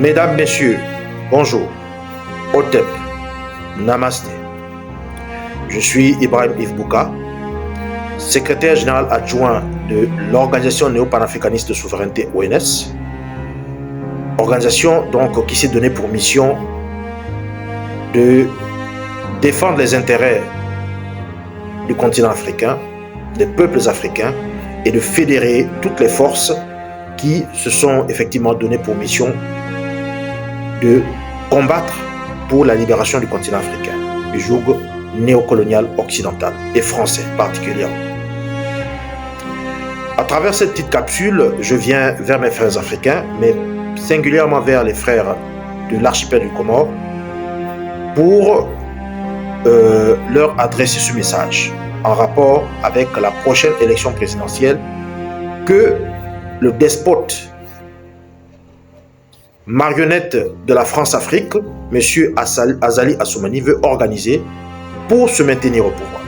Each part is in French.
Mesdames, Messieurs, bonjour, Otep, Namasté. Je suis Ibrahim Yves Bouka, secrétaire général adjoint de l'Organisation néo-panafricaniste de souveraineté ONS, organisation donc qui s'est donnée pour mission de défendre les intérêts du continent africain, des peuples africains et de fédérer toutes les forces qui se sont effectivement données pour mission de combattre pour la libération du continent africain, du joug néocolonial occidental et français particulièrement. À travers cette petite capsule, je viens vers mes frères africains, mais singulièrement vers les frères de l'archipel du Comore, pour leur adresser ce message en rapport avec la prochaine élection présidentielle que le despote marionnette de la France-Afrique, M. Azali Assoumani, veut organiser pour se maintenir au pouvoir.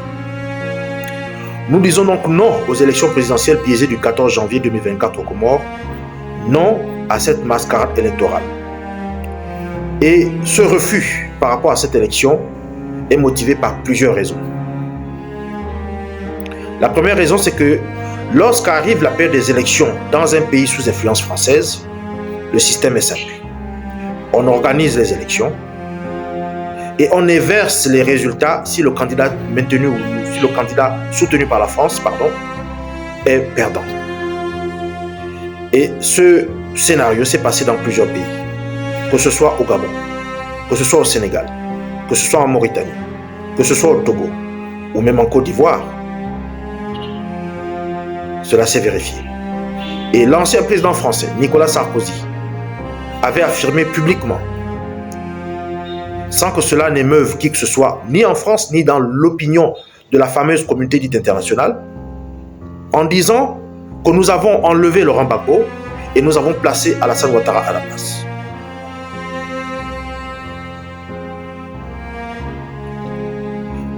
Nous disons donc non aux élections présidentielles biaisées du 14 janvier 2024 au Comores, non à cette mascarade électorale. Et ce refus par rapport à cette élection est motivé par plusieurs raisons. La première raison, c'est que lorsqu'arrive la période des élections dans un pays sous influence française, le système est simple. On organise les élections et on inverse les résultats si le candidat maintenu ou si le candidat soutenu par la France, est perdant. Et ce scénario s'est passé dans plusieurs pays, que ce soit au Gabon, que ce soit au Sénégal, que ce soit en Mauritanie, que ce soit au Togo ou même en Côte d'Ivoire. Cela s'est vérifié. Et l'ancien président français, Nicolas Sarkozy, avait affirmé publiquement, sans que cela n'émeuve qui que ce soit, ni en France, ni dans l'opinion de la fameuse communauté dite internationale, en disant que nous avons enlevé Laurent Gbagbo et nous avons placé Alassane Ouattara à la place.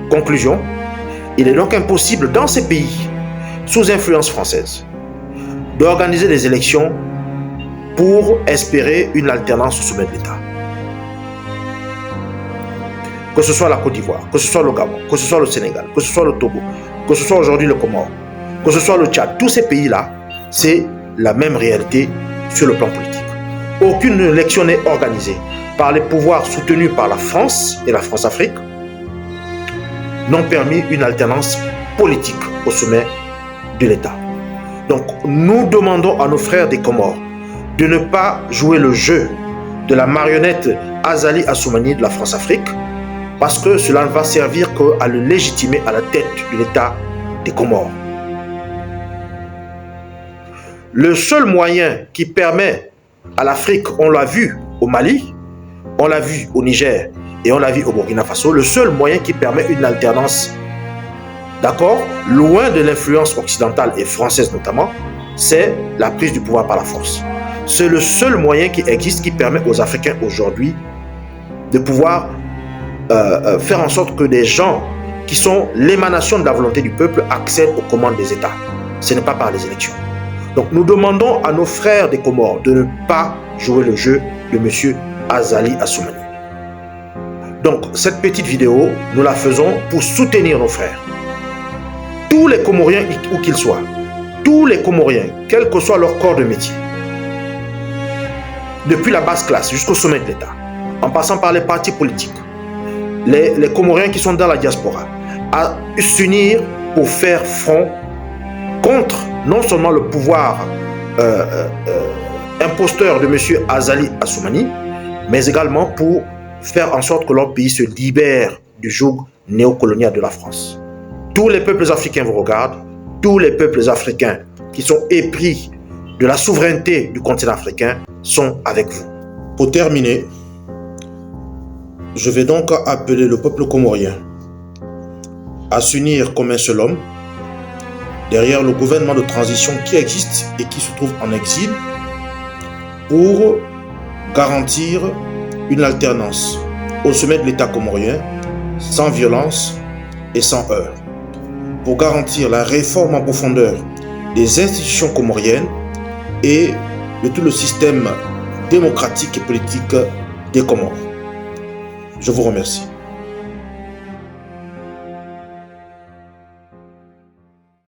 Conclusion, il est donc impossible dans ces pays sous influence française d'organiser des élections pour espérer une alternance au sommet de l'État. Que ce soit la Côte d'Ivoire, que ce soit le Gabon, que ce soit le Sénégal, que ce soit le Togo, que ce soit aujourd'hui le Comore, que ce soit le Tchad, tous ces pays-là, c'est la même réalité sur le plan politique. Aucune élection n'est organisée par les pouvoirs soutenus par la France et la France-Afrique n'ont permis une alternance politique au sommet de l'État. Donc, nous demandons à nos frères des Comores de ne pas jouer le jeu de la marionnette Azali Assoumani de la France-Afrique, parce que cela ne va servir qu'à le légitimer à la tête de l'État des Comores. Le seul moyen qui permet à l'Afrique, on l'a vu au Mali, on l'a vu au Niger et on l'a vu au Burkina Faso, le seul moyen qui permet une alternance, d'accord, loin de l'influence occidentale et française notamment, c'est la prise du pouvoir par la force. C'est le seul moyen qui existe qui permet aux Africains aujourd'hui de pouvoir faire en sorte que des gens qui sont l'émanation de la volonté du peuple accèdent aux commandes des États. Ce n'est pas par les élections. Donc nous demandons à nos frères des Comores de ne pas jouer le jeu de M. Azali Assoumani. Donc cette petite vidéo, nous la faisons pour soutenir nos frères. Tous les Comoriens, où qu'ils soient, tous les Comoriens, quel que soit leur corps de métier, depuis la basse classe jusqu'au sommet de l'État, en passant par les partis politiques, les Comoriens qui sont dans la diaspora, à s'unir pour faire front contre non seulement le pouvoir imposteur de M. Azali Assoumani, mais également pour faire en sorte que leur pays se libère du joug néocolonial de la France. Tous les peuples africains vous regardent, tous les peuples africains qui sont épris de la souveraineté du continent africain sont avec vous. Pour terminer, je vais donc appeler le peuple comorien à s'unir comme un seul homme derrière le gouvernement de transition qui existe et qui se trouve en exil pour garantir une alternance au sommet de l'État comorien sans violence et sans heurts, pour garantir la réforme en profondeur des institutions comoriennes et de tout le système démocratique et politique des Comores. Je vous remercie.